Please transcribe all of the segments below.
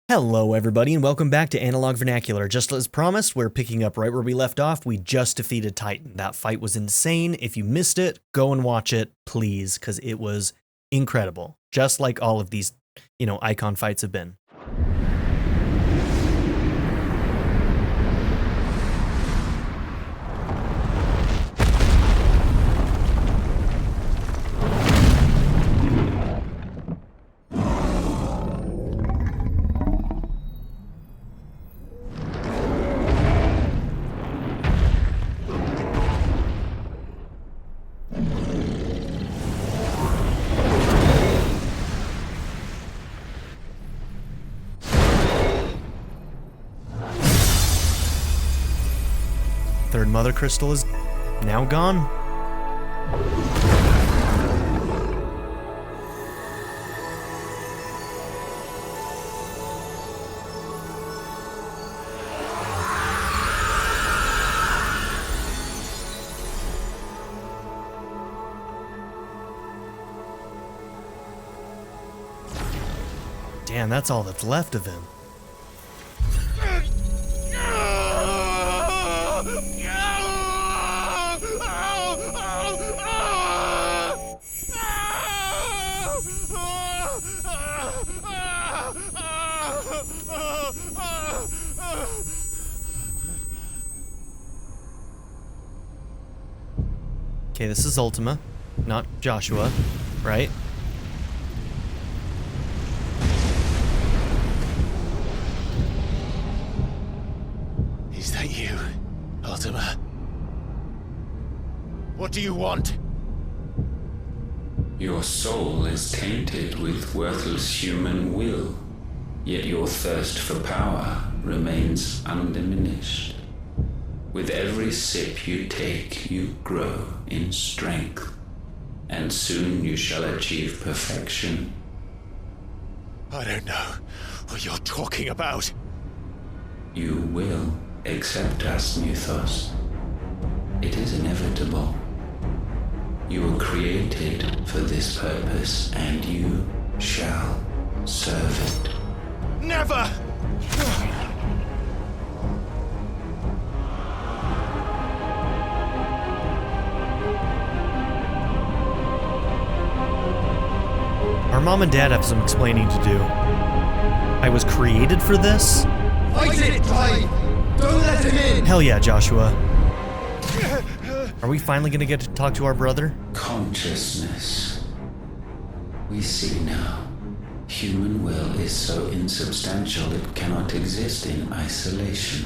Hello everybody and welcome back to Analog Vernacular. Just as promised, we're picking up right where we left off. We just defeated Titan. That fight was insane. If you missed it, go and watch it, please, because it was incredible. Just like all of these, Eikon fights have been. Third mother crystal is now gone. Damn, that's all that's left of him. Okay, this is Ultima, not Joshua, right? Is that you, Ultima? What do you want? Your soul is tainted with worthless human will, yet your thirst for power remains undiminished. With every sip you take, you grow in strength, and soon you shall achieve perfection. I don't know what you're talking about. You will accept us, Mythos. It is inevitable. You were created for this purpose, and you shall serve it. Never! Our mom and dad have some explaining to do. I was created for this? Fight it, Clive! Don't let him in! Hell yeah, Joshua. Are we finally gonna get to talk to our brother? Consciousness. We see now. Human will is so insubstantial it cannot exist in isolation.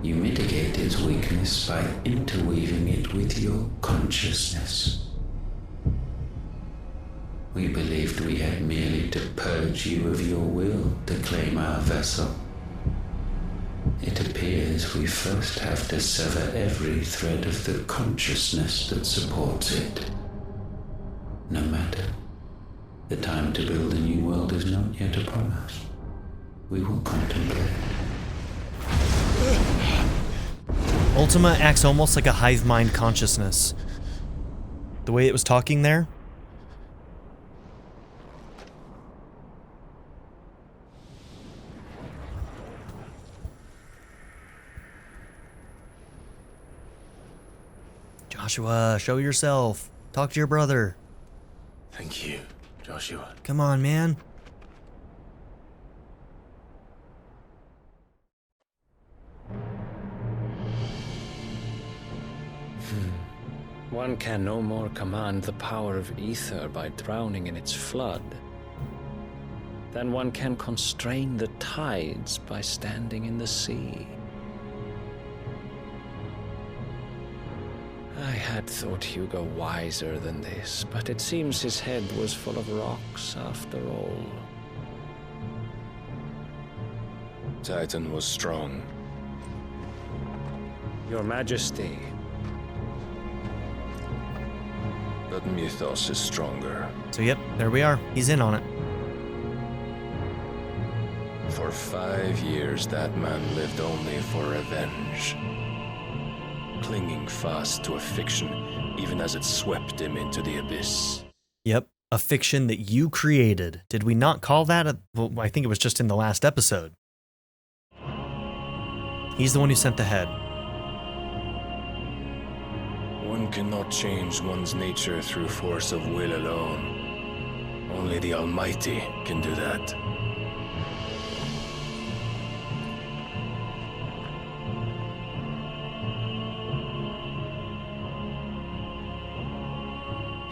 You mitigate its weakness by interweaving it with your consciousness. We believed we had merely to purge you of your will to claim our vessel. It appears we first have to sever every thread of the consciousness that supports it. No matter. The time to build a new world is not yet upon us. We will contemplate. Ultima acts almost like a hive mind consciousness. The way it was talking there. Joshua, show yourself. Talk to your brother. Thank you, Joshua. Come on, man. One can no more command the power of ether by drowning in its flood than one can constrain the tides by standing in the sea. I had thought Hugo wiser than this, but it seems his head was full of rocks after all. Titan was strong. Your Majesty. But Mythos is stronger. So yep, there we are. He's in on it. For 5 years, that man lived only for revenge. Clinging fast to a fiction, even as it swept him into the abyss. Yep, a fiction that you created. Did we not call that? Well, I think it was just in the last episode. He's the one who sent the head. One cannot change one's nature through force of will alone. Only the Almighty can do that.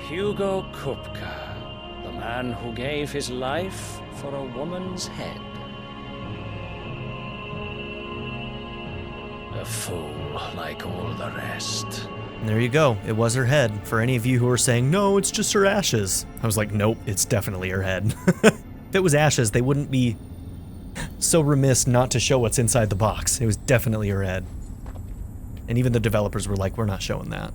Hugo Kupka, the man who gave his life for a woman's head. A fool like all the rest. And there you go. It was her head. For any of you who are saying, no, it's just her ashes. I was like, nope, it's definitely her head. If it was ashes, they wouldn't be so remiss not to show what's inside the box. It was definitely her head. And even the developers were like, we're not showing that.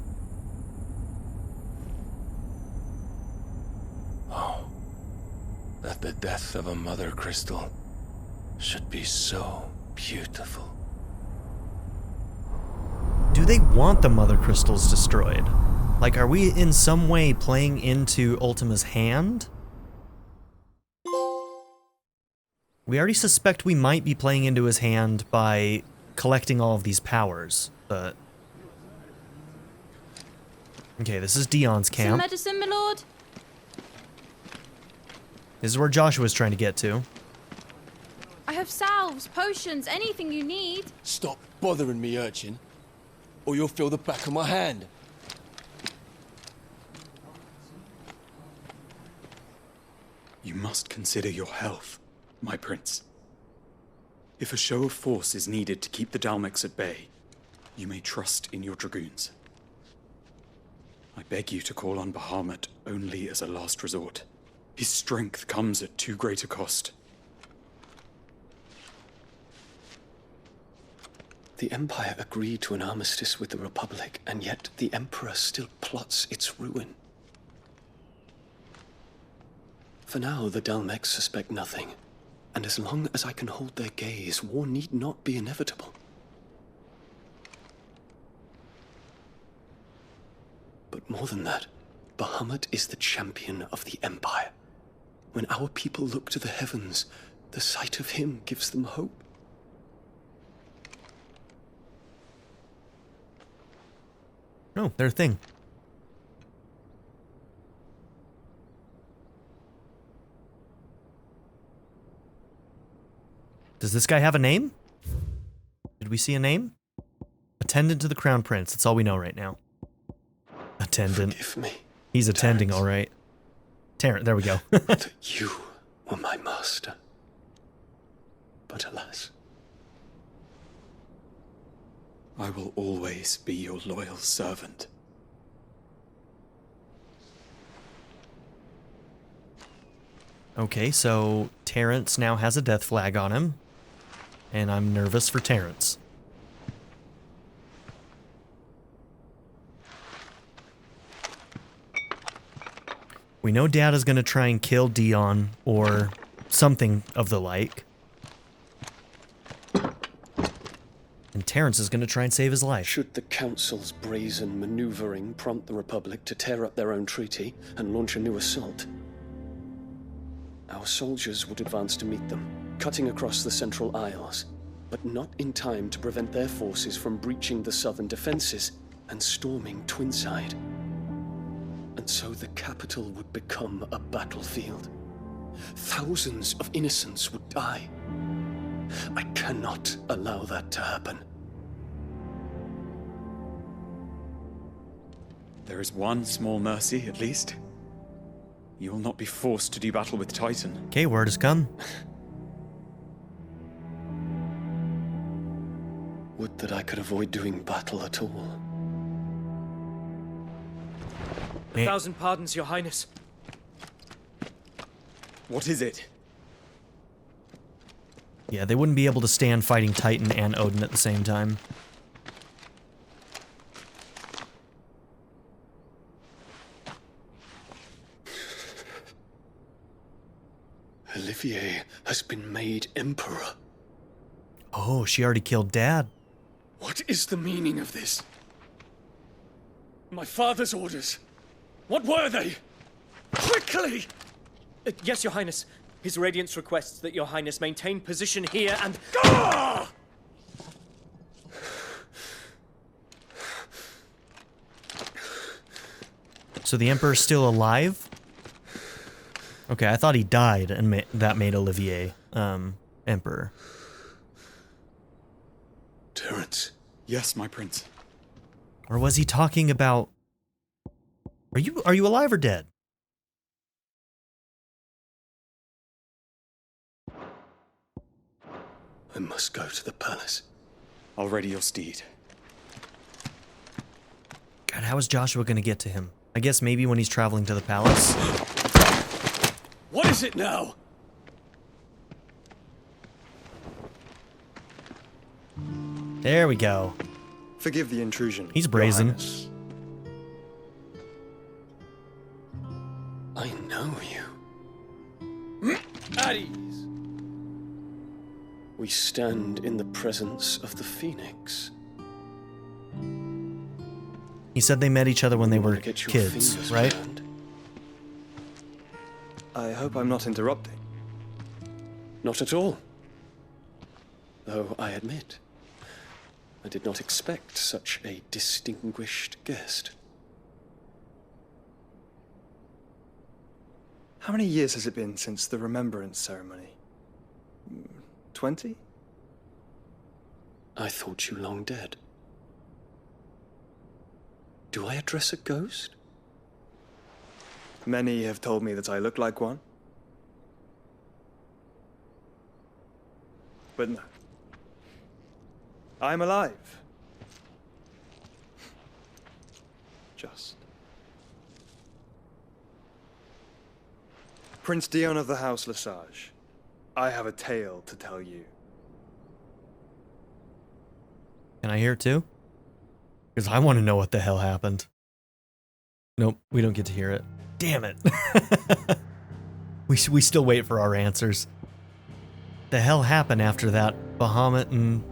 That the death of a mother crystal should be so beautiful. Do they want the mother crystals destroyed? Like, are we in some way playing into Ultima's hand? We already suspect we might be playing into his hand by collecting all of these powers, but... Okay, this is Dion's camp. Some medicine, my lord? This is where Joshua's trying to get to. I have salves, potions, anything you need. Stop bothering me, urchin, or you'll feel the back of my hand. You must consider your health, my prince. If a show of force is needed to keep the Dalmex at bay, you may trust in your dragoons. I beg you to call on Bahamut only as a last resort. His strength comes at too great a cost. The Empire agreed to an armistice with the Republic, and yet the Emperor still plots its ruin. For now, the Dalmex suspect nothing, and as long as I can hold their gaze, war need not be inevitable. But more than that, Bahamut is the champion of the Empire. When our people look to the heavens, the sight of him gives them hope. Oh, their thing. Does this guy have a name? Did we see a name? Attendant to the Crown Prince. That's all we know right now. Attendant. Forgive me. He's attending, all right. Terrence, there we go. That you were my master. But alas. I will always be your loyal servant. Okay, so Terrence now has a death flag on him. And I'm nervous for Terrence. We know Dad is going to try and kill Dion or something of the like. And Terrence is going to try and save his life. Should the Council's brazen maneuvering prompt the Republic to tear up their own treaty and launch a new assault, our soldiers would advance to meet them, cutting across the Central Isles, but not in time to prevent their forces from breaching the southern defenses and storming Twinside. And so the capital would become a battlefield. Thousands of innocents would die. I cannot allow that to happen. There is one small mercy, at least. You will not be forced to do battle with Titan. Okay, word has come. Would that I could avoid doing battle at all. 1,000 pardons, Your Highness. What is it? Yeah, they wouldn't be able to stand fighting Titan and Odin at the same time. Olivier has been made Emperor. Oh, she already killed Dad. What is the meaning of this? My father's orders. What were they? Quickly! Yes, Your Highness. His Radiance requests that Your Highness maintain position here and... Ah! So the Emperor's still alive? Okay, I thought he died and that made Olivier, Emperor. Terence. Yes, my prince. Or was he talking about... Are you alive or dead? I must go to the palace. I'll ready your steed. God, how is Joshua gonna get to him? I guess maybe when he's traveling to the palace. What is it now? There we go. Forgive the intrusion. He's brazen. I know you. At ease. We stand in the presence of the Phoenix. He said they met each other when they were Get your kids, fingers right? burned. I hope I'm not interrupting. Not at all. Though I admit, I did not expect such a distinguished guest. How many years has it been since the remembrance ceremony? 20? I thought you long dead. Do I address a ghost? Many have told me that I look like one. But no. I'm alive. Just. Prince Dion of the House Lesage, I have a tale to tell you. Can I hear it too? Because I want to know what the hell happened. Nope, we don't get to hear it. Damn it. we still wait for our answers. The hell happened after that Bahamut and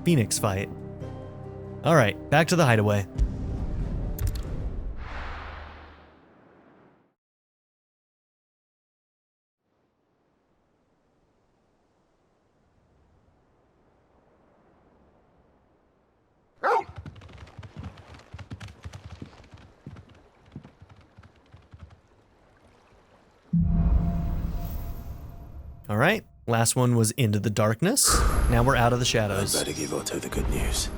Phoenix fight? Alright, back to the hideaway. All right, last one was Into the Darkness. Now we're out of the shadows. I'd better give Otto the good news.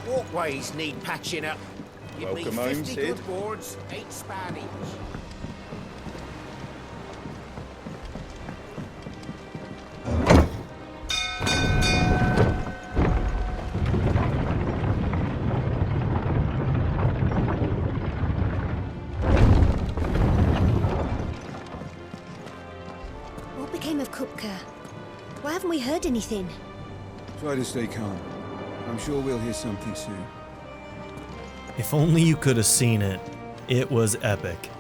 Walkways need patching up. Give me Welcome home, 50 Sid. good boards, 8 Spanish. What became of Kupka? Why haven't we heard anything? Try to stay calm. I'm sure we'll hear something soon. If only you could have seen it. It was epic.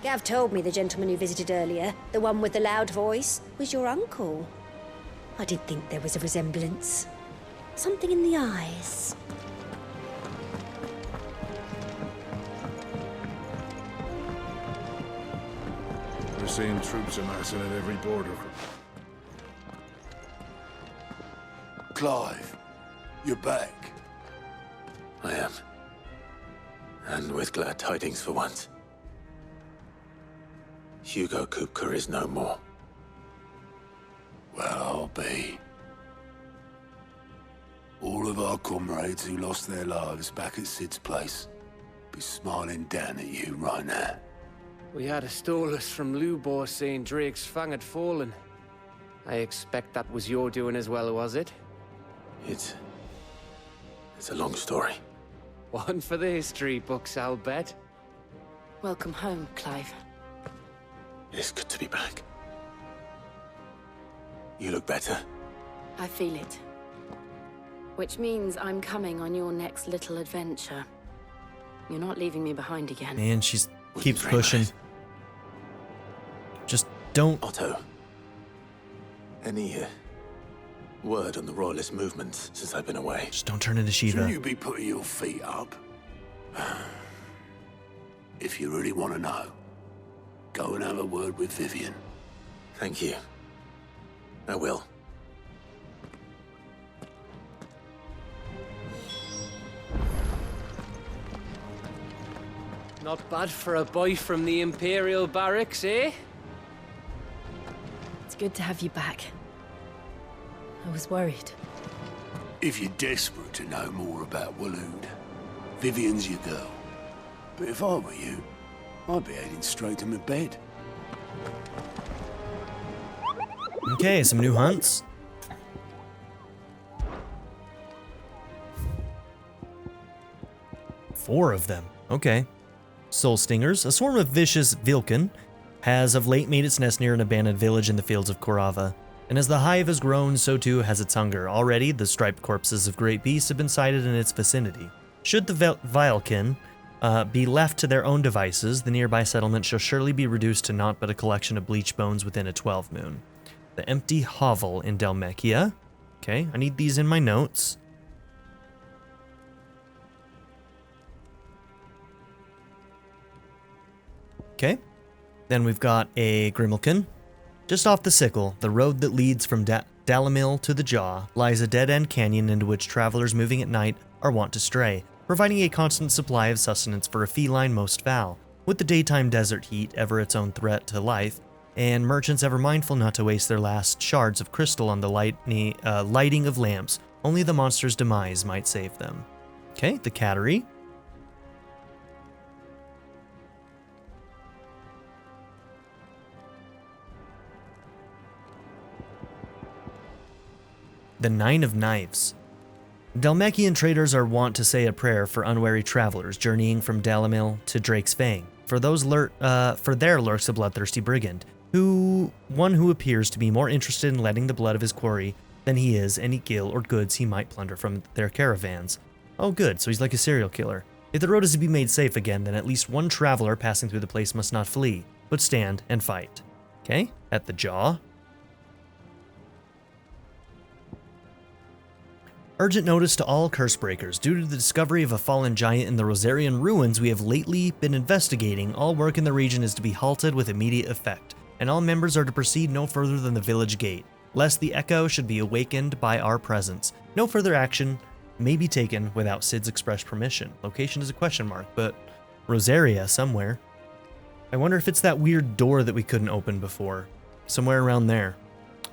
Gav told me the gentleman who visited earlier, the one with the loud voice, was your uncle. I did think there was a resemblance. Something in the eyes. We're seeing troops amassing at every border. Clive, you're back. I am. And with glad tidings for once. Hugo Kupka is no more. Well, I'll be. All of our comrades who lost their lives back at Sid's place be smiling down at you right now. We had a stolus from Lubor saying Drake's fang had fallen. I expect that was your doing as well, was it? It's a long story. One for the history books, I'll bet. Welcome home, Clive. It's good to be back. You look better. I feel it. Which means I'm coming on your next little adventure. You're not leaving me behind again. Man, she keeps pushing. Just don't... Otto. Any Word on the royalist movements since I've been away. Just don't turn into Shiva. Shouldn't you be putting your feet up? If you really want to know, go and have a word with Vivian. Thank you. I will. Not bad for a boy from the Imperial barracks, eh? It's good to have you back. I was worried. If you're desperate to know more about Waloed, Vivian's your girl. But if I were you, I'd be heading straight to my bed. Okay, some new hunts. Four of them. Okay. Soul Stingers. A swarm of vicious Vilken has of late made its nest near an abandoned village in the fields of Korava. And as the hive has grown, so too has its hunger. Already, the striped corpses of great beasts have been sighted in its vicinity. Should the Vilken be left to their own devices, the nearby settlement shall surely be reduced to naught but a collection of bleached bones within a 12 moon. The empty hovel in Dhalmekia. Okay, I need these in my notes. Okay, then we've got a Grimalkin. Just off the Sickle, the road that leads from Dalamil to the Jaw, lies a dead-end canyon into which travelers moving at night are wont to stray, providing a constant supply of sustenance for a feline most foul, with the daytime desert heat ever its own threat to life, and merchants ever mindful not to waste their last shards of crystal on the lighting of lamps. Only the monster's demise might save them. Okay, the Cattery. The Nine of Knives. Dhalmekian traders are wont to say a prayer for unwary travelers journeying from Dalamil to Drake's Fang. For there lurks a bloodthirsty brigand, one who appears to be more interested in letting the blood of his quarry than he is any gil or goods he might plunder from their caravans. Oh good, so he's like a serial killer. If the road is to be made safe again, then at least one traveler passing through the place must not flee, but stand and fight. Okay, at the Jaw. Urgent notice to all Cursebreakers. Due to the discovery of a fallen giant in the Rosarian ruins we have lately been investigating, all work in the region is to be halted with immediate effect, and all members are to proceed no further than the village gate, lest the echo should be awakened by our presence. No further action may be taken without Sid's express permission. Location is a question mark, but Rosaria somewhere. I wonder if it's that weird door that we couldn't open before. Somewhere around there.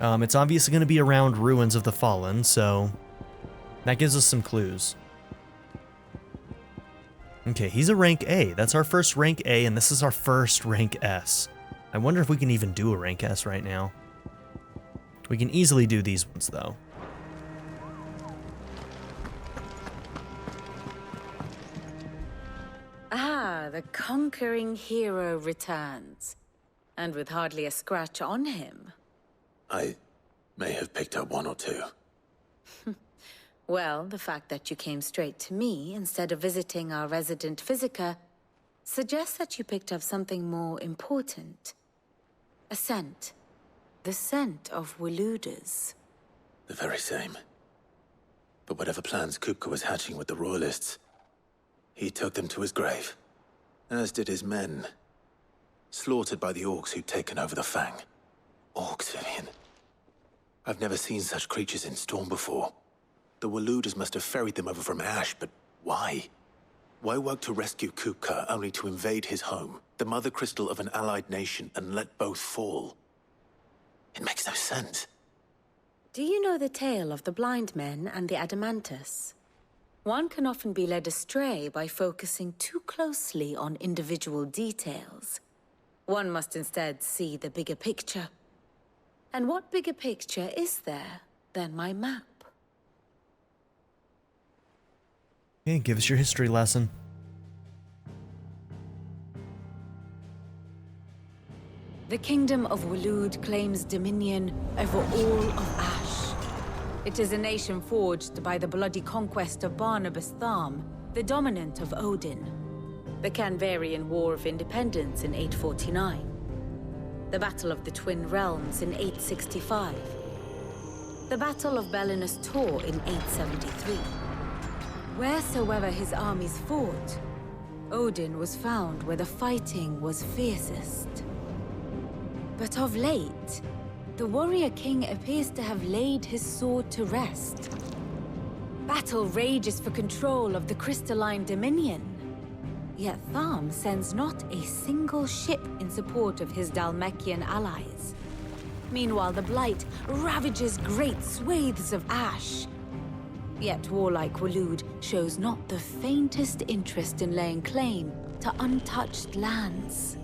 It's obviously going to be around Ruins of the Fallen, so that gives us some clues. Okay, he's a rank A. That's our first rank A, and this is our first rank S. I wonder if we can even do a rank S right now. We can easily do these ones, though. Ah, the conquering hero returns. And with hardly a scratch on him. I may have picked up one or two. Well, the fact that you came straight to me instead of visiting our resident Physica suggests that you picked up something more important. A scent. The scent of Waloeders. The very same. But whatever plans Kupka was hatching with the Royalists, he took them to his grave. As did his men. Slaughtered by the orcs who'd taken over the Fang. Orcs, Vivian. I've never seen such creatures in Storm before. The Waloeders must have ferried them over from Ash, but why? Why work to rescue Kupka only to invade his home, the mother crystal of an allied nation, and let both fall? It makes no sense. Do you know the tale of the blind men and the Adamantus? One can often be led astray by focusing too closely on individual details. One must instead see the bigger picture. And what bigger picture is there than my map? Okay, give us your history lesson. The kingdom of Waloed claims dominion over all of Ash. It is a nation forged by the bloody conquest of Barnabas Tharm, the dominant of Odin. The Canvarian War of Independence in 849. The Battle of the Twin Realms in 865. The Battle of Belinus Tor in 873. Wheresoever his armies fought, Odin was found where the fighting was fiercest. But of late, the warrior king appears to have laid his sword to rest. Battle rages for control of the crystalline dominion. Yet Tharm sends not a single ship in support of his Dhalmekian allies. Meanwhile, the Blight ravages great swathes of ash. Yet warlike Waloed shows not the faintest interest in laying claim to untouched lands.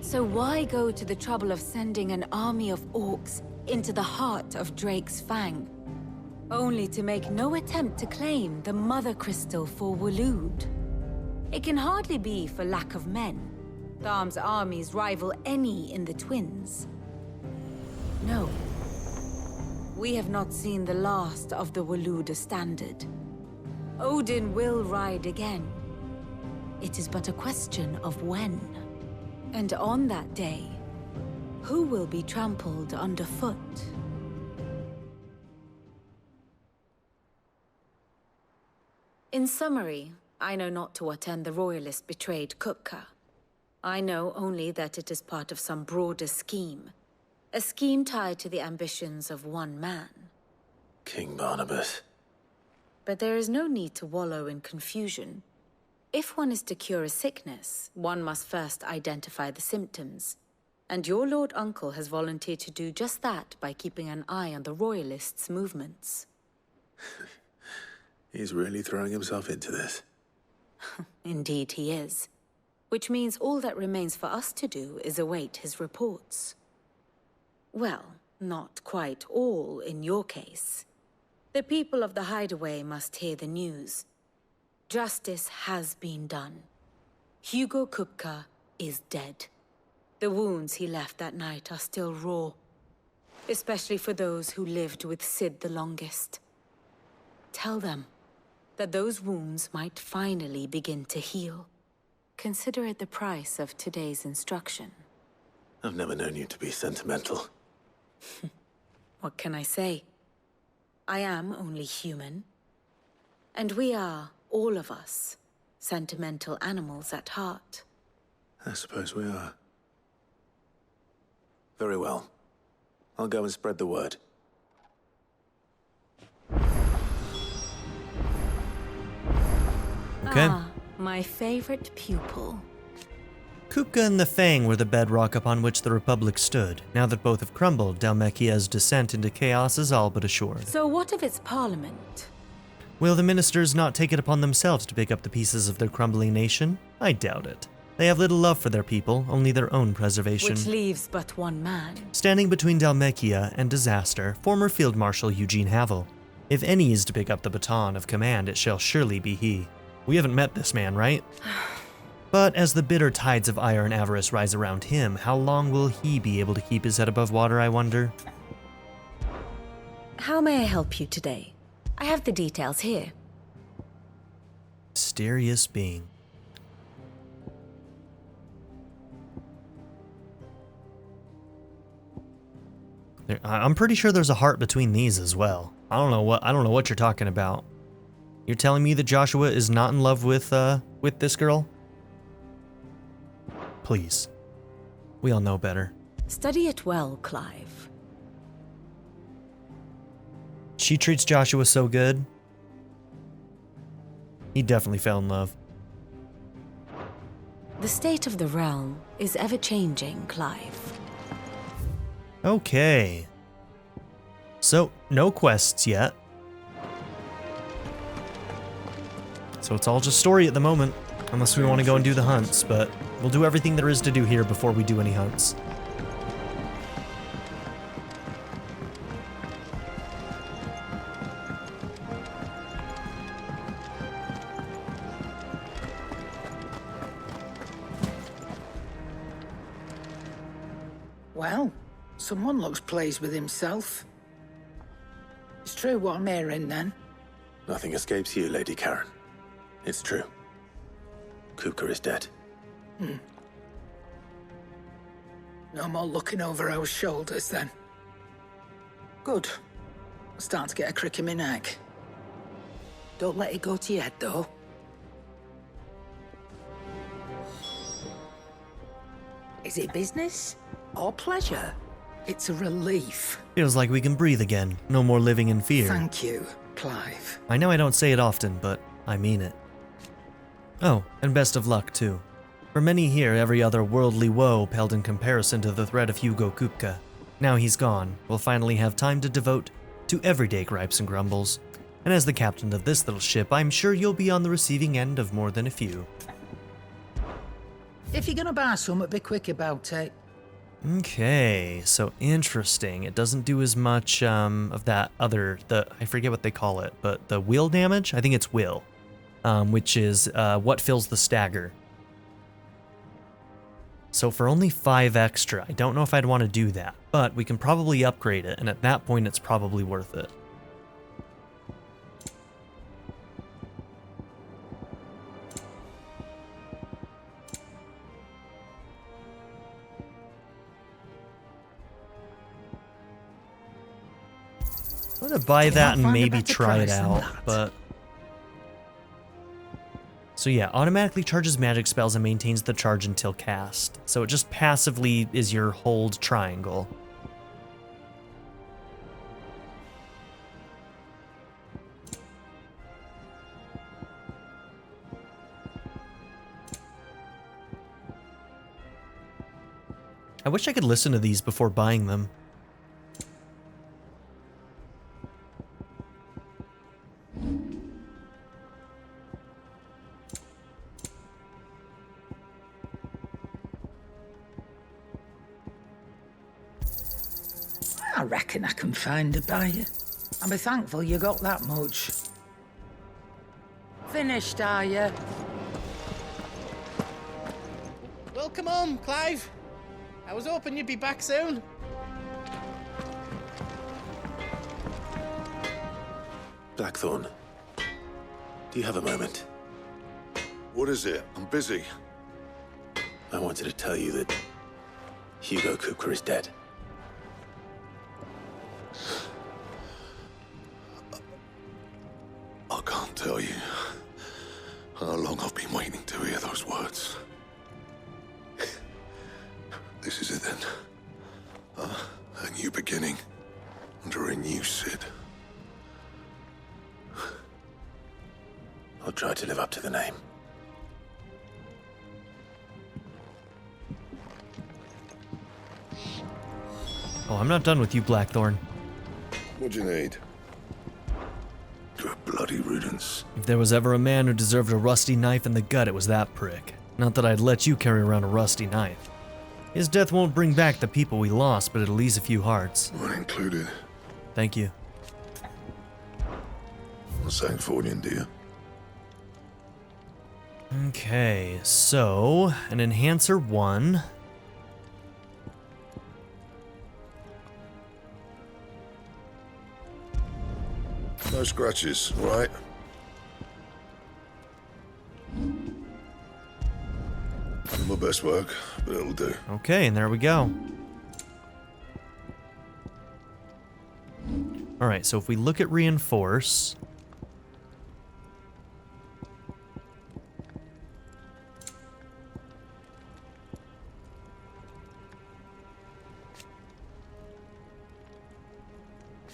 So why go to the trouble of sending an army of orcs into the heart of Drake's Fang, only to make no attempt to claim the Mother Crystal for Waloed? It can hardly be for lack of men. Tharm's armies rival any in the Twins. No. We have not seen the last of the Waloed standard. Odin will ride again. It is but a question of when. And on that day, who will be trampled underfoot? In summary, I know not to what end the Royalist betrayed Kupka. I know only that it is part of some broader scheme. A scheme tied to the ambitions of one man. King Barnabas. But there is no need to wallow in confusion. If one is to cure a sickness, one must first identify the symptoms. And your Lord Uncle has volunteered to do just that by keeping an eye on the Royalists' movements. He's really throwing himself into this. Indeed he is. Which means all that remains for us to do is await his reports. Well, not quite all in your case. The people of the Hideaway must hear the news. Justice has been done. Hugo Kupka is dead. The wounds he left that night are still raw, especially for those who lived with Sid the longest. Tell them that those wounds might finally begin to heal. Consider it the price of today's instruction. I've never known you to be sentimental. What can I say? I am only human. And we are, all of us, sentimental animals at heart. I suppose we are. Very well. I'll go and spread the word. Okay. Ah, my favorite pupil. Kupka and the Fang were the bedrock upon which the Republic stood. Now that both have crumbled, Dhalmekia's descent into chaos is all but assured. So what of its parliament? Will the ministers not take it upon themselves to pick up the pieces of their crumbling nation? I doubt it. They have little love for their people, only their own preservation. Which leaves but one man. Standing between Dhalmekia and disaster, former Field Marshal Eugene Havel. If any is to pick up the baton of command, it shall surely be he. We haven't met this man, right? But as the bitter tides of ire and avarice rise around him, how long will he be able to keep his head above water, I wonder? How may I help you today? I have the details here. Mysterious being. I'm pretty sure there's a heart between these as well. I don't know what you're talking about. You're telling me that Joshua is not in love with this girl? Please. We all know better. Study it well, Clive. She treats Joshua so good. He definitely fell in love. The state of the realm is ever-changing, Clive. Okay. So, no quests yet. So it's all just story at the moment, unless we want to go and do the hunts, but we'll do everything there is to do here before we do any hunts. Well, someone looks pleased with himself. It's true what I'm hearing, then. Nothing escapes you, Lady Karen. It's true. Kupka is dead. No more looking over our shoulders, then. Good. Starting to get a crick in my neck. Don't let it go to your head, though. Is it business or pleasure? It's a relief. Feels like we can breathe again. No more living in fear. Thank you, Clive. I know I don't say it often, but I mean it. Oh, and best of luck, too. For many here, every other worldly woe paled in comparison to the threat of Hugo Kupka. Now he's gone, we'll finally have time to devote to everyday gripes and grumbles. And as the captain of this little ship, I'm sure you'll be on the receiving end of more than a few. If you're gonna buy something, be quick about it. Okay, so interesting. It doesn't do as much of that other, I forget what they call it, but the will damage? I think it's will, which is what fills the stagger. So for only 5 extra, I don't know if I'd want to do that, but we can probably upgrade it, and at that point it's probably worth it. I'm gonna buy that and maybe try it out, but... So yeah, automatically charges magic spells and maintains the charge until cast. So it just passively is your hold triangle. I wish I could listen to these before buying them. I reckon I can find a buyer. I'll be thankful you got that much. Finished, are you? Well, come on, Clive. I was hoping you'd be back soon. Blackthorn, do you have a moment? What is it? I'm busy. I wanted to tell you that Hugo Kupka is dead. I can't tell you how long I've been waiting to hear those words. This is it then. A new beginning under a new Cid. I'll try to live up to the name. Oh, I'm not done with you, Blackthorn. What do you need? Good bloody riddance. If there was ever a man who deserved a rusty knife in the gut, it was that prick. Not that I'd let you carry around a rusty knife. His death won't bring back the people we lost, but it'll ease a few hearts. Mine included. Thank you. I'm saying Fordian, dear. Okay, so an enhancer 1. No scratches, right? Did my best work, but it'll do. Okay, and there we go. Alright, so if we look at reinforce...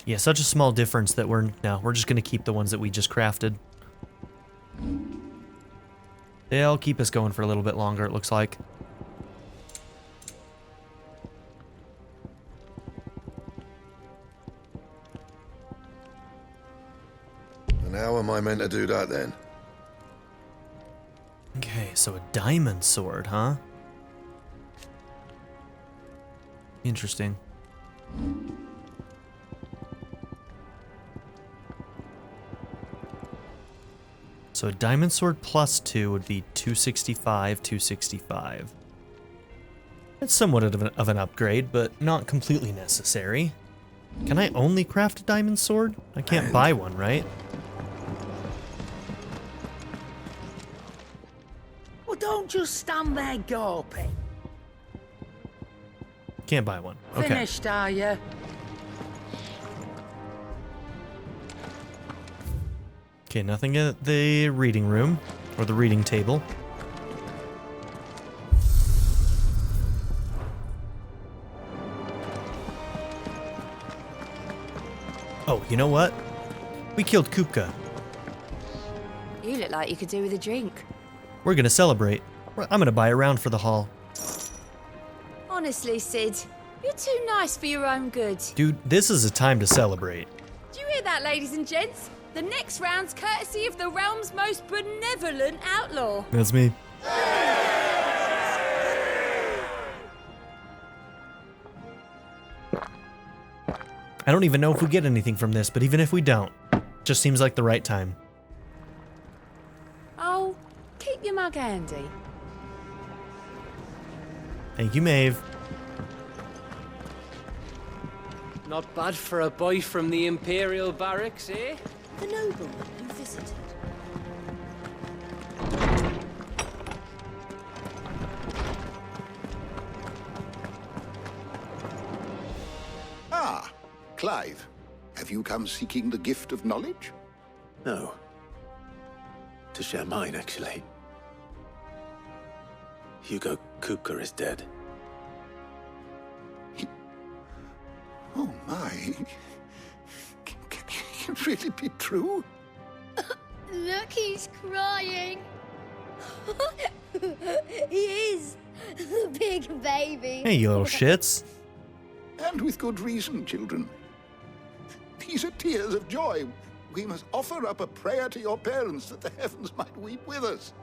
Yeah, such a small difference that we're just going to keep the ones that we just crafted. They'll keep us going for a little bit longer, it looks like. And how am I meant to do that then? Okay, so a diamond sword, huh? Interesting. So a diamond sword plus 2 would be 265, 265. It's somewhat of an upgrade, but not completely necessary. Can I only craft a diamond sword? I can't buy one, right? Well, don't just stand there gawping. Can't buy one. Okay. Finished, are you? Okay, nothing at the reading room, or the reading table. Oh, you know what? We killed Kupka. You look like you could do with a drink. We're gonna celebrate. I'm gonna buy a round for the hall. Honestly, Sid, you're too nice for your own good. Dude, this is a time to celebrate. Do you hear that, ladies and gents? The next round's courtesy of the realm's most benevolent outlaw. That's me. I don't even know if we get anything from this, but even if we don't, just seems like the right time. Oh, keep your mug handy. Thank you, Maeve. Not bad for a boy from the Imperial Barracks, eh? The nobleman who visited. Ah, Clive. Have you come seeking the gift of knowledge? No. To share mine, actually. Hugo Kupka is dead. Oh my. Can it really be true? Look, he's crying. He is. The big baby. Hey, you little shits. And with good reason, children. These are tears of joy. We must offer up a prayer to your parents that the heavens might weep with us.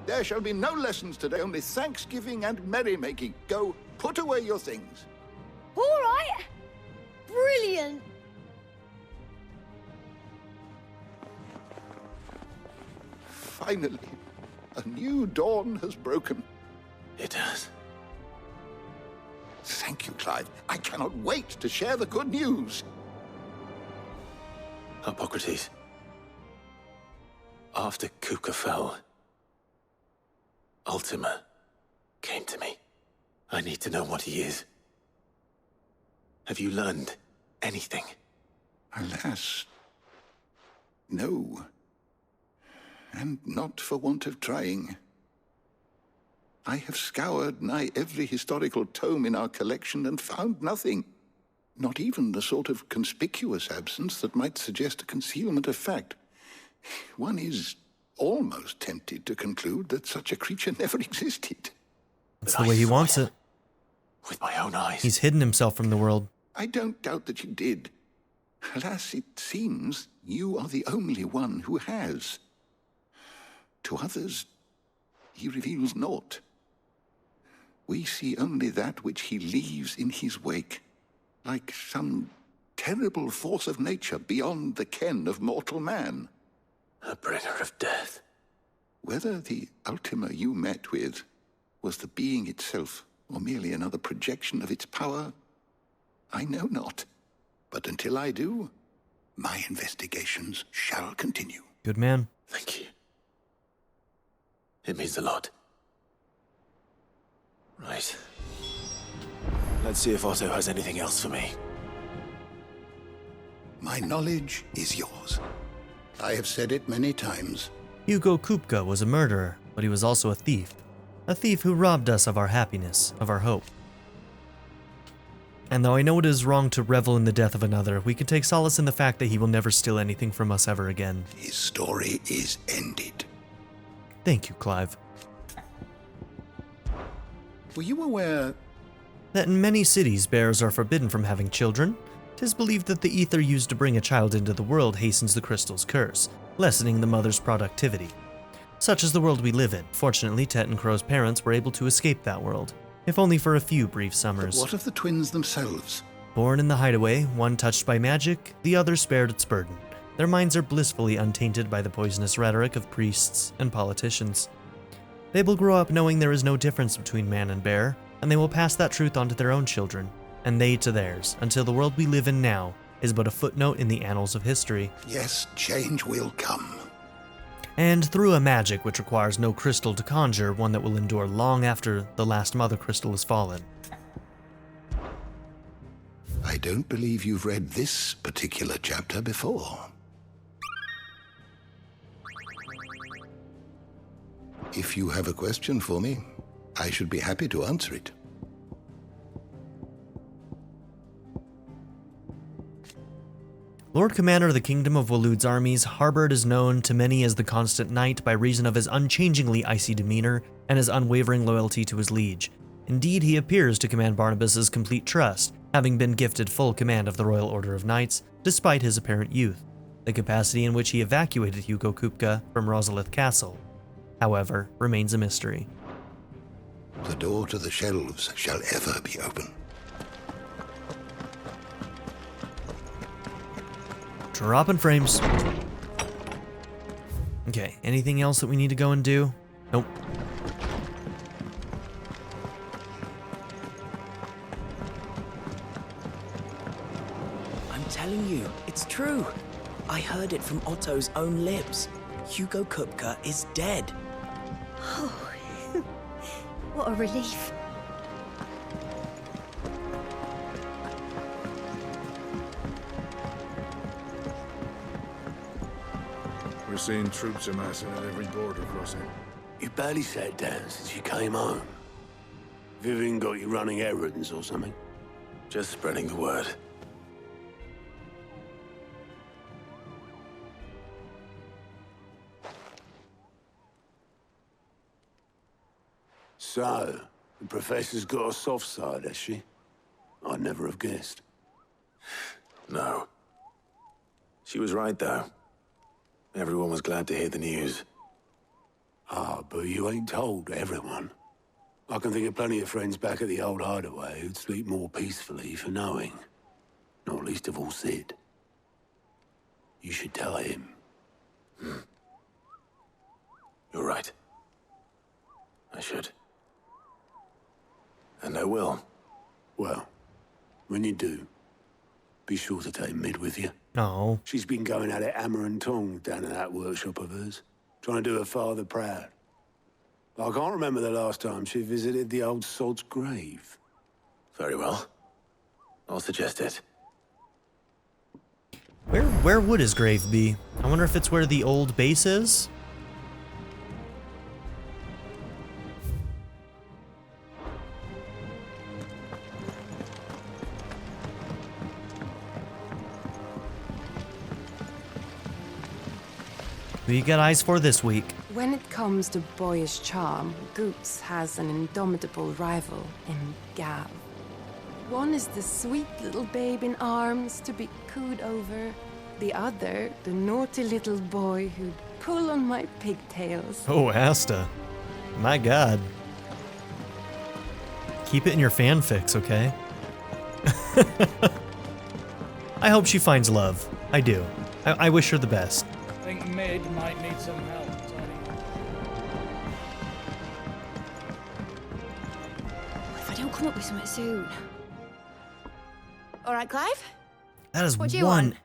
There shall be no lessons today, only thanksgiving and merrymaking. Go, put away your things. All right. Brilliant. Finally, a new dawn has broken. It has. Thank you, Clive. I cannot wait to share the good news. Hippocrates. After Kupka fell, Ultima came to me. I need to know what he is. Have you learned anything? Alas, no. And not for want of trying. I have scoured nigh every historical tome in our collection and found nothing. Not even the sort of conspicuous absence that might suggest a concealment of fact. One is almost tempted to conclude that such a creature never existed. That's the way he wants it. With my own eyes. He's hidden himself from the world. I don't doubt that you did. Alas, it seems you are the only one who has. To others, he reveals naught. We see only that which he leaves in his wake, like some terrible force of nature beyond the ken of mortal man. A bringer of death. Whether the Ultima you met with was the being itself, or merely another projection of its power, I know not. But until I do, my investigations shall continue. Good man. Thank you. It means a lot. Right. Let's see if Otto has anything else for me. My knowledge is yours. I have said it many times. Hugo Kupka was a murderer, but he was also a thief. A thief who robbed us of our happiness, of our hope. And though I know it is wrong to revel in the death of another, we can take solace in the fact that he will never steal anything from us ever again. His story is ended. Thank you, Clive. Were you aware that in many cities bears are forbidden from having children? 'Tis believed that the ether used to bring a child into the world hastens the crystal's curse, lessening the mother's productivity. Such is the world we live in. Fortunately, Tet and Crow's parents were able to escape that world, if only for a few brief summers. But what of the twins themselves? Born in the hideaway, one touched by magic, the other spared its burden. Their minds are blissfully untainted by the poisonous rhetoric of priests and politicians. They will grow up knowing there is no difference between man and bear, and they will pass that truth on to their own children, and they to theirs, until the world we live in now is but a footnote in the annals of history. Yes, change will come. And through a magic which requires no crystal to conjure, one that will endure long after the last mother crystal has fallen. I don't believe you've read this particular chapter before. If you have a question for me, I should be happy to answer it. Lord Commander of the Kingdom of Waloed's armies, Harbord is known to many as the Constant Knight by reason of his unchangingly icy demeanor and his unwavering loyalty to his liege. Indeed, he appears to command Barnabas's complete trust, having been gifted full command of the Royal Order of Knights, despite his apparent youth, the capacity in which he evacuated Hugo Kupka from Rosalith Castle, however, remains a mystery. The door to the shelves shall ever be open. Dropping frames. Okay, anything else that we need to go and do? Nope. I'm telling you, it's true. I heard it from Otto's own lips. Hugo Kupka is dead. Oh, what a relief. We're seeing troops amassing at every border crossing. You barely sat down since you came home. Vivian got you running errands or something? Just spreading the word. So, the Professor's got a soft side, has she? I'd never have guessed. No. She was right, though. Everyone was glad to hear the news. Ah, but you ain't told everyone. I can think of plenty of friends back at the old hideaway who'd sleep more peacefully for knowing. Not least of all Sid. You should tell him. You're right. I should. And I will. Well, when you do, be sure to take Mid with you. No. She's been going at it hammer and tongs down in that workshop of hers, trying to do her father proud. I can't remember the last time she visited the old sod's grave. Very well. I'll suggest it. Where would his grave be? I wonder if it's where the old base is? Who you got eyes for this week? When it comes to boyish charm, Goops has an indomitable rival in Gav. One is the sweet little babe in arms to be cooed over. The other, the naughty little boy who'd pull on my pigtails. Oh, Asta. My God. Keep it in your fanfics, okay? I hope she finds love. I do. I wish her the best. I think Mid might need some help, Tony. If I don't come up with something soon. All right, Clive? That is What do you one want?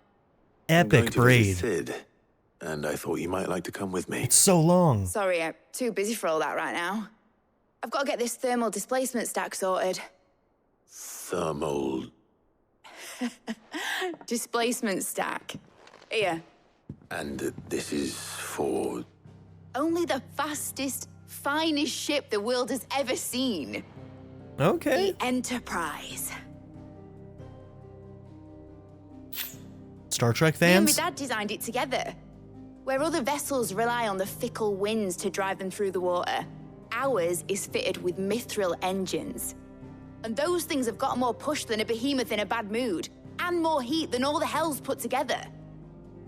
epic braid. Sid, and I thought you might like to come with me. It's so long. Sorry, I'm too busy for all that right now. I've got to get this thermal displacement stack sorted. Thermal... Displacement stack. Here. And this is for... Only the fastest, finest ship the world has ever seen. Okay. The Enterprise. Star Trek Me and my fans? dad designed it together. Where other vessels rely on the fickle winds to drive them through the water, ours is fitted with mithril engines. And those things have got more push than a behemoth in a bad mood, and more heat than all the hells put together.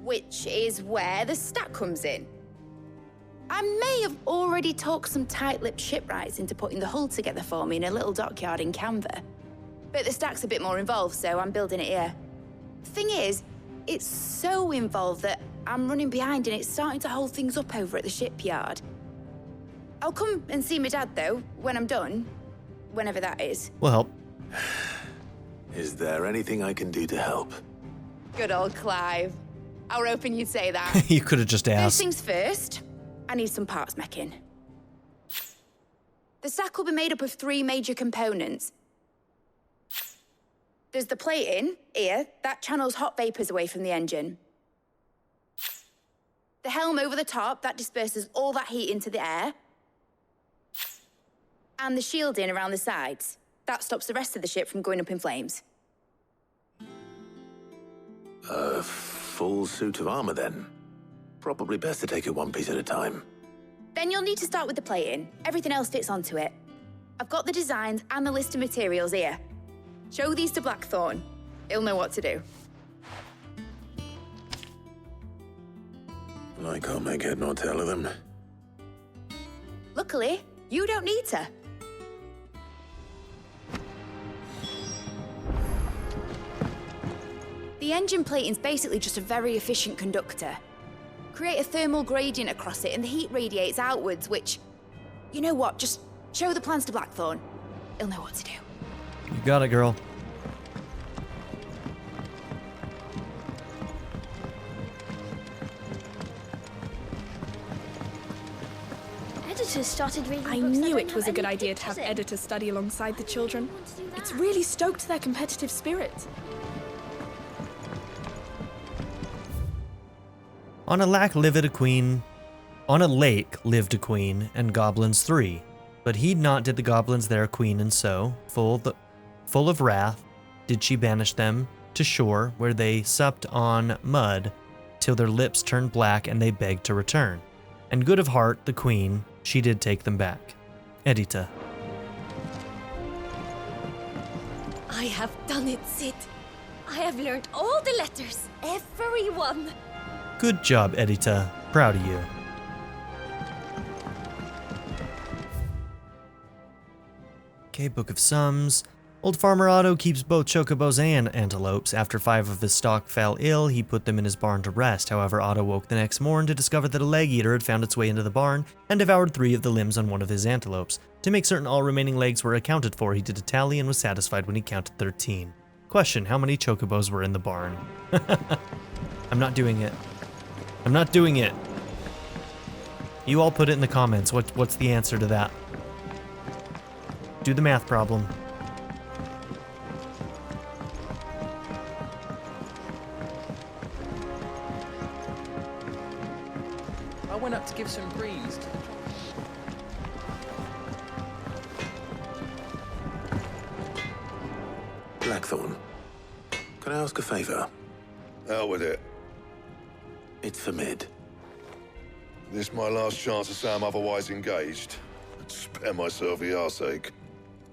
Which is where the stack comes in. I may have already talked some tight-lipped shipwrights into putting the hull together for me in a little dockyard in Canva. But the stack's a bit more involved, so I'm building it here. Thing is, it's so involved that I'm running behind and it's starting to hold things up over at the shipyard. I'll come and see my dad, though, when I'm done. Whenever that is. We'll help. Is there anything I can do to help? Good old Clive. I were hoping you'd say that. You could have just First asked. things first, I need some parts meching. The stack will be made up of 3 major components. There's the plating, here, that channels hot vapors away from the engine. The helm over the top, that disperses all that heat into the air. And the shielding around the sides. That stops the rest of the ship from going up in flames. A full suit of armor, then? Probably best to take it one piece at a time. Then you'll need to start with the plating. Everything else fits onto it. I've got the designs and the list of materials here. Show these to Blackthorn. He'll know what to do. I can't make head nor tail of them. Luckily, you don't need to. The engine plating's basically just a very efficient conductor. Create a thermal gradient across it and the heat radiates outwards, which... You know what, just show the plans to Blackthorn. He'll know what to do. You got it, girl. Editors started reading I books knew that it don't was a have good any idea to have pictures in. editors study alongside the children. It's really stoked their competitive spirit. On a lake lived a queen, and goblins 3. But heed not did the goblins their queen, and so, full of wrath, did she banish them to shore, where they supped on mud, till their lips turned black, and they begged to return. And good of heart, the queen, she did take them back. Edita. I have done it, Sid. I have learned all the letters, every one. Good job, Edita. Proud of you. Okay, Book of Sums. Old Farmer Otto keeps both chocobos and antelopes. After 5 of his stock fell ill, he put them in his barn to rest. However, Otto woke the next morn to discover that a leg-eater had found its way into the barn and devoured 3 of the limbs on one of his antelopes. To make certain all remaining legs were accounted for, he did a tally and was satisfied when he counted 13. Question, how many chocobos were in the barn? I'm not doing it. I'm not doing it. You all put it in the comments. What's the answer to that? Do the math problem. I went up to give some greens to the... Blackthorn, can I ask a favor? Out with it. It's for Mid. This my last chance to say I'm otherwise engaged. I'd spare myself the arseache.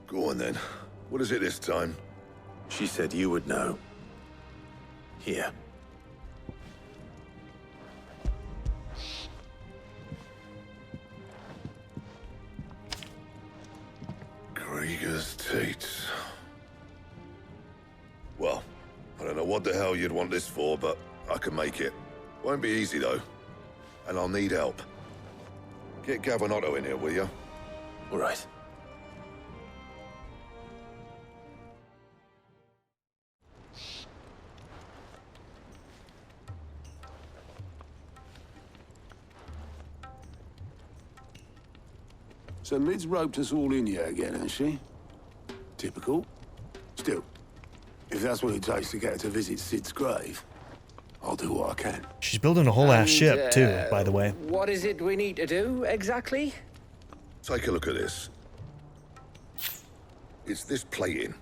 Go on then. What is it this time? She said you would know. Here. Krieger's Tates. Well, I don't know what the hell you'd want this for, but I can make it. Won't be easy, though. And I'll need help. Get Gav and Otto in here, will you? All right. So Mid's roped us all in here again, hasn't she? Typical. Still, if that's what it takes to get her to visit Sid's grave, I'll do what I can. She's building a whole ass ship, too, by the way. What is it we need to do, exactly? Take a look at this. It's this plating.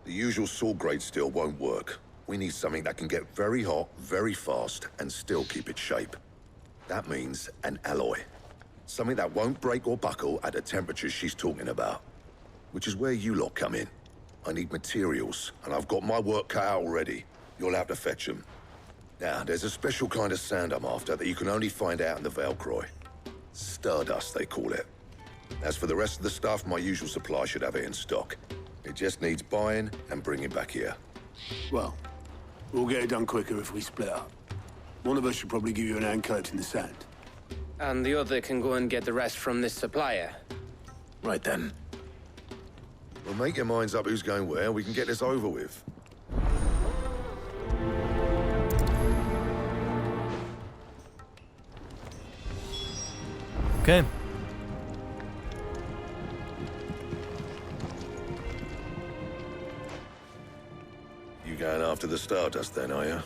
The usual sword grade steel won't work. We need something that can get very hot, very fast, and still keep its shape. That means an alloy. Something that won't break or buckle at the temperatures she's talking about. Which is where you lot come in. I need materials, and I've got my work cut out already. You'll have to fetch them. Now, there's a special kind of sand I'm after that you can only find out in the Valcroy. Stardust, they call it. As for the rest of the stuff, my usual supply should have it in stock. It just needs buying and bringing back here. Well, we'll get it done quicker if we split up. One of us should probably give you an hand coat in the sand. And the other can go and get the rest from this supplier. Right then. Well, make your minds up who's going where, and we can get this over with. Okay. You going after the Stardust then, are you?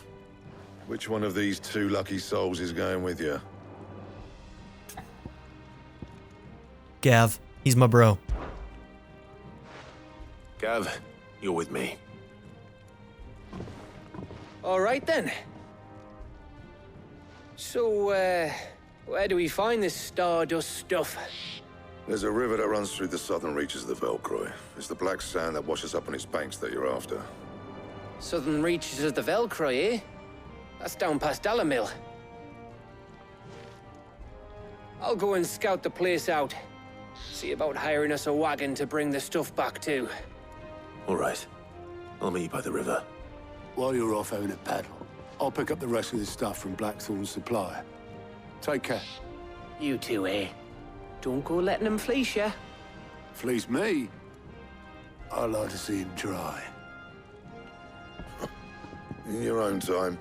Which one of these 2 lucky souls is going with you? Gav, he's my bro. Gav, you're with me. All right then. So, where do we find this stardust stuff? There's a river that runs through the southern reaches of the Velcroy. It's the black sand that washes up on its banks that you're after. Southern reaches of the Velcroy, eh? That's down past Dalamil. I'll go and scout the place out. See about hiring us a wagon to bring the stuff back to. All right. I'll meet you by the river. While you're off having a paddle, I'll pick up the rest of the stuff from Blackthorn's supply. Take care. You two, eh? Don't go letting them fleece ya. Fleece me? I'd like to see him try. In your own time.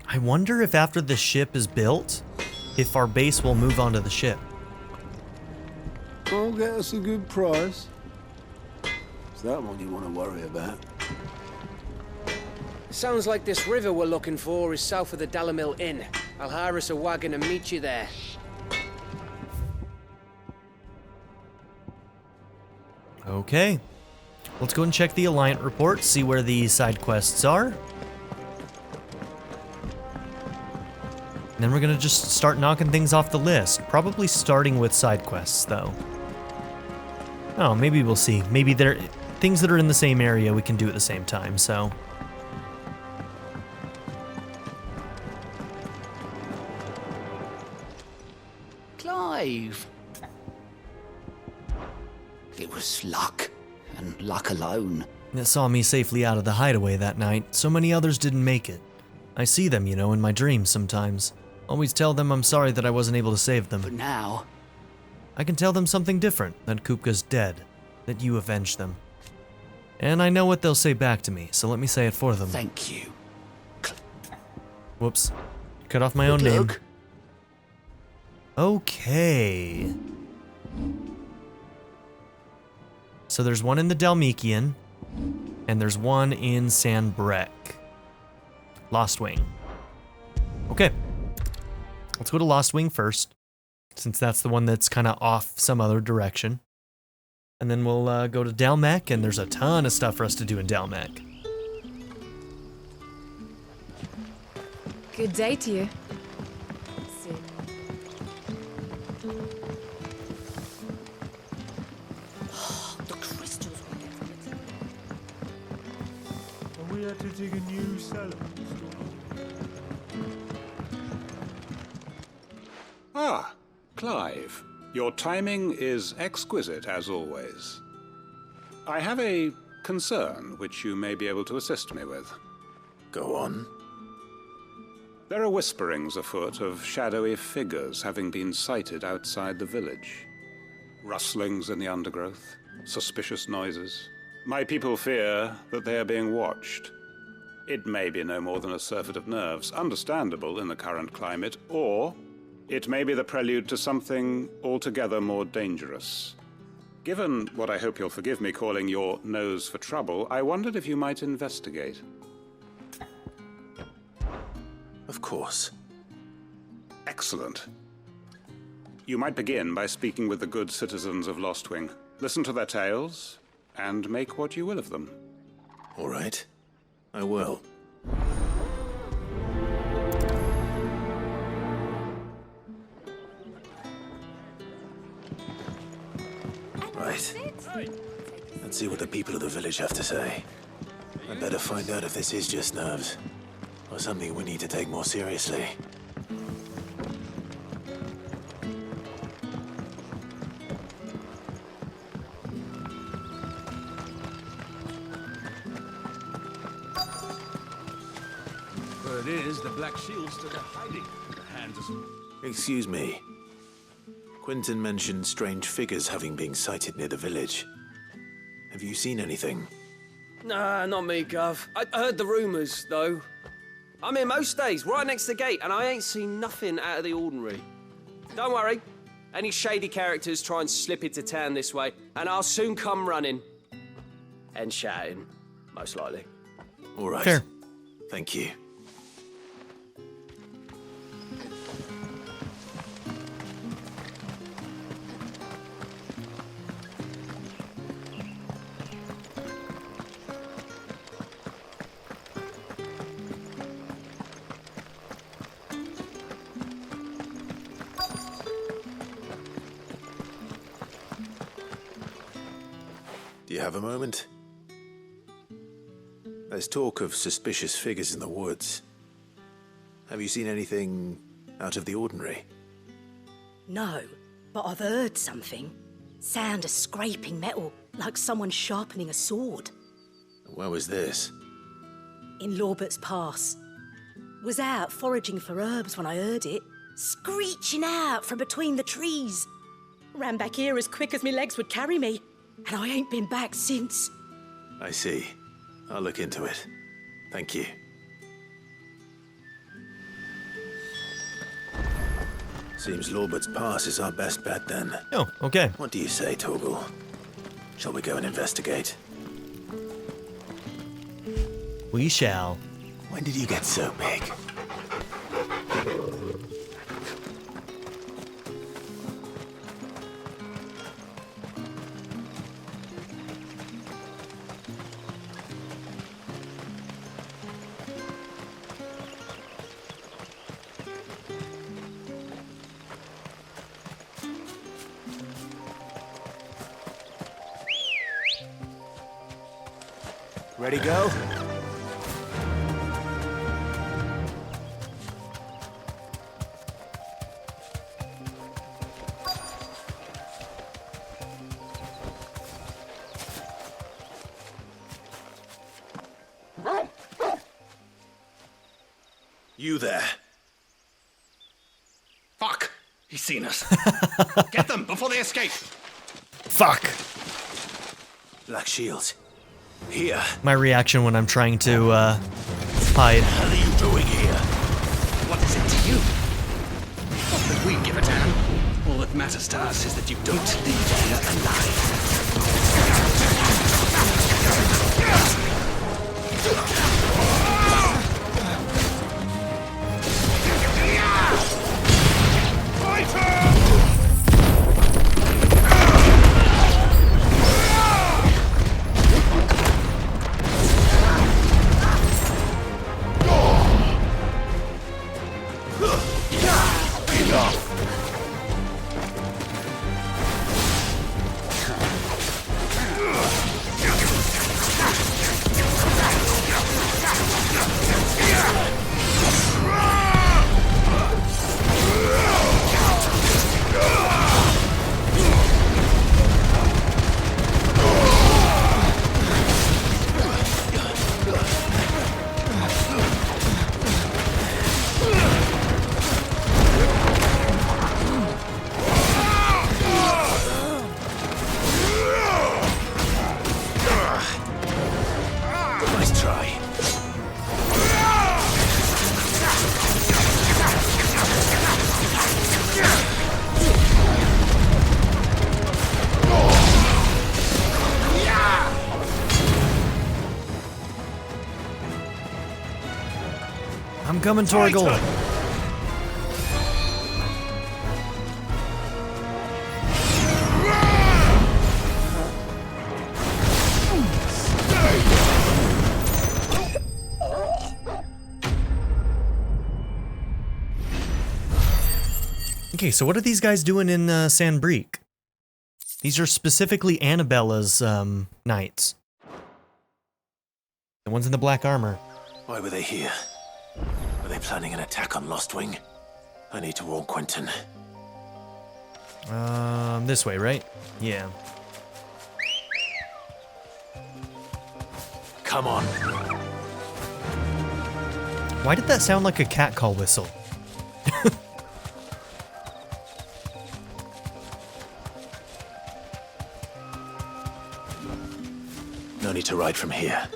I wonder if after the ship is built, if our base will move onto the ship. I'll get us a good price. Is that one you want to worry about? Sounds like this river we're looking for is south of the Dalamil Inn. I'll hire us a wagon and meet you there. Okay. Let's go and check the Alliant report, see where the side quests are. And then we're gonna just start knocking things off the list. Probably starting with side quests, though. Oh, maybe we'll see. Maybe there things that are in the same area we can do at the same time, so. Clive. It was luck, and luck alone. It saw me safely out of the hideaway that night. So many others didn't make it. I see them, you know, in my dreams sometimes. Always tell them I'm sorry that I wasn't able to save them. But now... I can tell them something different, that Kupka's dead, that you avenged them. And I know what they'll say back to me, so let me say it for them. Thank you. Whoops. Cut off my own name. Okay. So there's one in the Dalmekian, and there's one in Sanbrek. Lost Wing. Okay. Let's go to Lost Wing first, since that's the one that's kind of off some other direction. And then we'll go to Dalmek, and there's a ton of stuff for us to do in Dalmek. Good day to you. The crystals will get it. We had to dig a new cellar. Ah, Clive. Your timing is exquisite, as always. I have a concern which you may be able to assist me with. Go on. There are whisperings afoot of shadowy figures having been sighted outside the village. Rustlings in the undergrowth, suspicious noises. My people fear that they are being watched. It may be no more than a surfeit of nerves, understandable in the current climate, or it may be the prelude to something altogether more dangerous. Given what I hope you'll forgive me calling your nose for trouble, I wondered if you might investigate. Of course. Excellent. You might begin by speaking with the good citizens of Lostwing. Listen to their tales, and make what you will of them. All right. I will. Right. Let's see what the people of the village have to say. I better find out if this is just nerves, or something we need to take more seriously. Where it is, the Black Shield's still hiding. The hands are... Excuse me. Quentin mentioned strange figures having been sighted near the village. Have you seen anything? Nah, not me, Gov. I heard the rumours, though. I'm here most days, right next to the gate, and I ain't seen nothing out of the ordinary. Don't worry. Any shady characters try and slip into town this way, and I'll soon come running. And shouting, most likely. All right. Fair. Thank you. Do you have a moment? There's talk of suspicious figures in the woods. Have you seen anything out of the ordinary? No, but I've heard something. Sound of scraping metal, like someone sharpening a sword. Where was this? In Lorbert's Pass. Was out foraging for herbs when I heard it, screeching out from between the trees. Ran back here as quick as my legs would carry me, and I ain't been back since. I see. I'll look into it. Thank you. Seems Lorbert's Pass is our best bet then. Oh, okay. What do you say, Torgal? Shall we go and investigate? We shall. When did you get so big? Ready, go? You there. Fuck! He's seen us. Get them before they escape. Fuck. Black Shield. Here. My reaction when I'm trying to, hide. What the hell are you doing here? What is it to you? Not that we give a damn. All that matters to us is that you don't leave here alive. I'm coming, Torgal. Okay, so what are these guys doing in Sanbreque? These are specifically Annabella's knights. The ones in the black armor. Why were they here? Were they planning an attack on Lostwing? I need to warn Quentin. This way, right? Yeah. Come on. Why did that sound like a cat call whistle? No need to ride from here.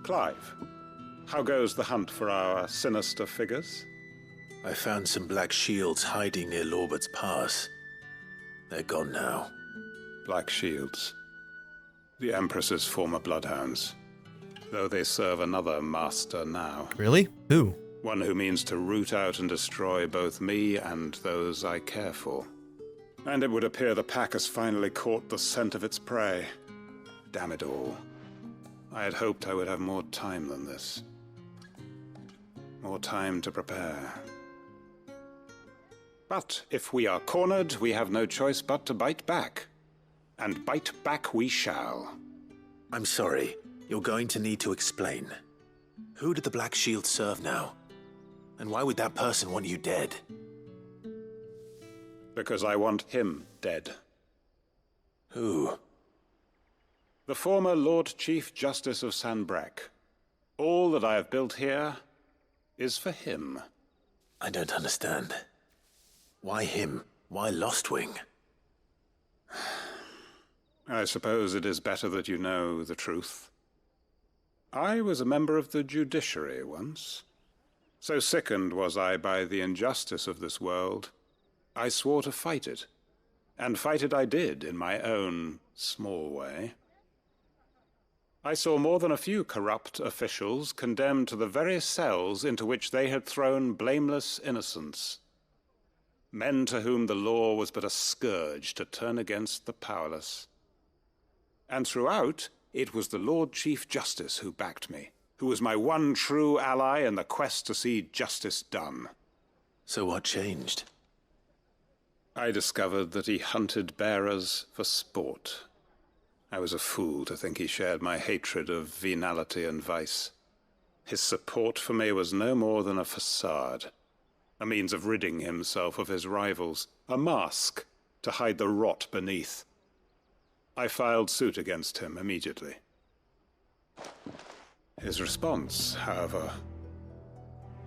Clive, how goes the hunt for our sinister figures? I found some black shields hiding near Lorbert's Pass. They're gone now. Black Shields. The Empress's former bloodhounds. Though they serve another master now. Really? Who? One who means to root out and destroy both me and those I care for. And it would appear the pack has finally caught the scent of its prey. Damn it all. I had hoped I would have more time than this. More time to prepare. But if we are cornered, we have no choice but to bite back. And bite back we shall. I'm sorry. You're going to need to explain. Who did the Black Shield serve now? And why would that person want you dead? Because I want him dead. Who? The former Lord Chief Justice of Sanbreque. All that I have built here is for him. I don't understand. Why him? Why Lostwing? I suppose it is better that you know the truth. I was a member of the judiciary once. So sickened was I by the injustice of this world, I swore to fight it. And fight it I did in my own small way. I saw more than a few corrupt officials condemned to the very cells into which they had thrown blameless innocents. Men to whom the law was but a scourge to turn against the powerless. And throughout, it was the Lord Chief Justice who backed me, who was my one true ally in the quest to see justice done. So what changed? I discovered that he hunted bearers for sport. I was a fool to think he shared my hatred of venality and vice. His support for me was no more than a facade, a means of ridding himself of his rivals, a mask to hide the rot beneath. I filed suit against him immediately. His response, however,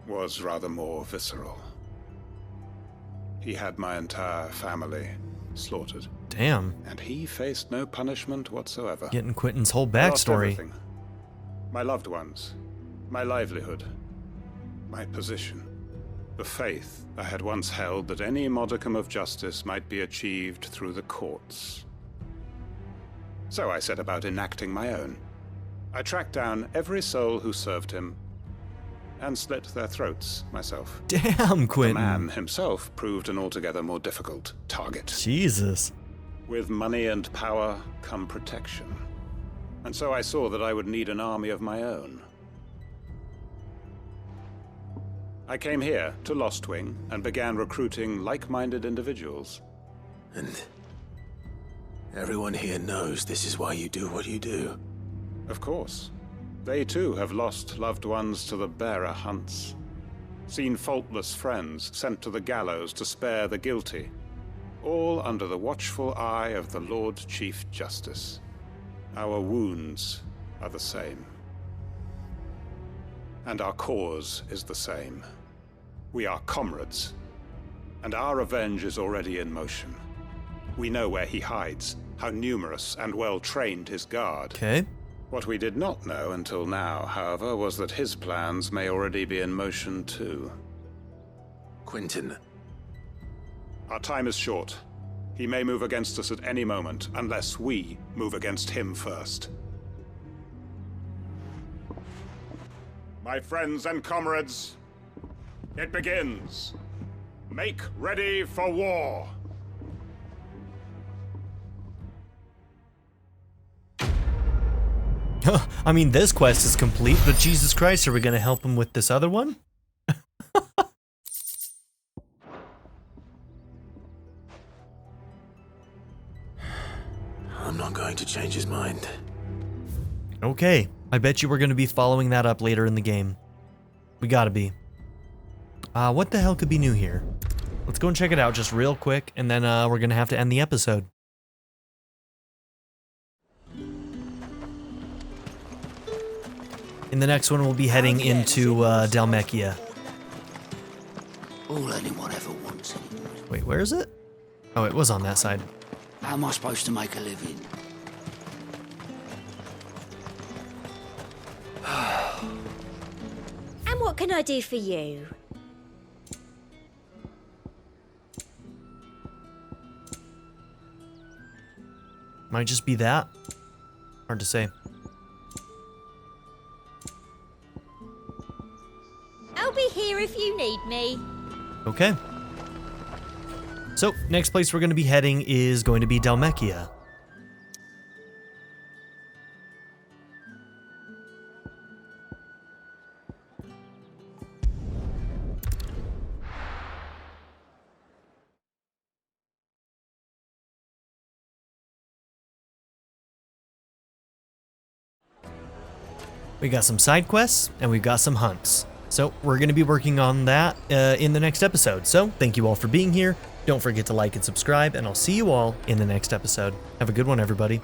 was rather more visceral. He had my entire family slaughtered. Damn. And he faced no punishment whatsoever. Getting Quentin's whole I lost backstory. everything. My loved ones, my livelihood, my position, the faith I had once held that any modicum of justice might be achieved through the courts. So I set about enacting my own. I tracked down every soul who served him and slit their throats myself. Damn, Quentin. The man himself proved an altogether more difficult target. Jesus. With money and power come protection. And so I saw that I would need an army of my own. I came here to Lostwing and began recruiting like-minded individuals. And everyone here knows this is why you do what you do. Of course. They too have lost loved ones to the bearer hunts. Seen faultless friends sent to the gallows to spare the guilty. All under the watchful eye of the Lord Chief Justice. Our wounds are the same. And our cause is the same. We are comrades. And our revenge is already in motion. We know where he hides, how numerous and well-trained his guard. Okay. What we did not know until now, however, was that his plans may already be in motion too. Quentin. Our time is short. He may move against us at any moment, unless we move against him first. My friends and comrades, it begins. Make ready for war. I mean, this quest is complete, but Jesus Christ, are we going to help him with this other one? I'm not going to change his mind. Okay, I bet you we're going to be following that up later in the game. We gotta be. What the hell could be new here? Let's go and check it out just real quick, and then we're going to have to end the episode. In the next one, we'll be heading into Dhalmekia. All anyone ever wants anymore. Wait, where is it? Oh, it was on that side. How am I supposed to make a living? And what can I do for you? Might just be that. Hard to say. I'll be here if you need me. Okay. So, next place we're going to be heading is going to be Dhalmekia. We got some side quests, and we've got some hunts. So we're going to be working on that in the next episode. So thank you all for being here. Don't forget to like and subscribe, and I'll see you all in the next episode. Have a good one, everybody.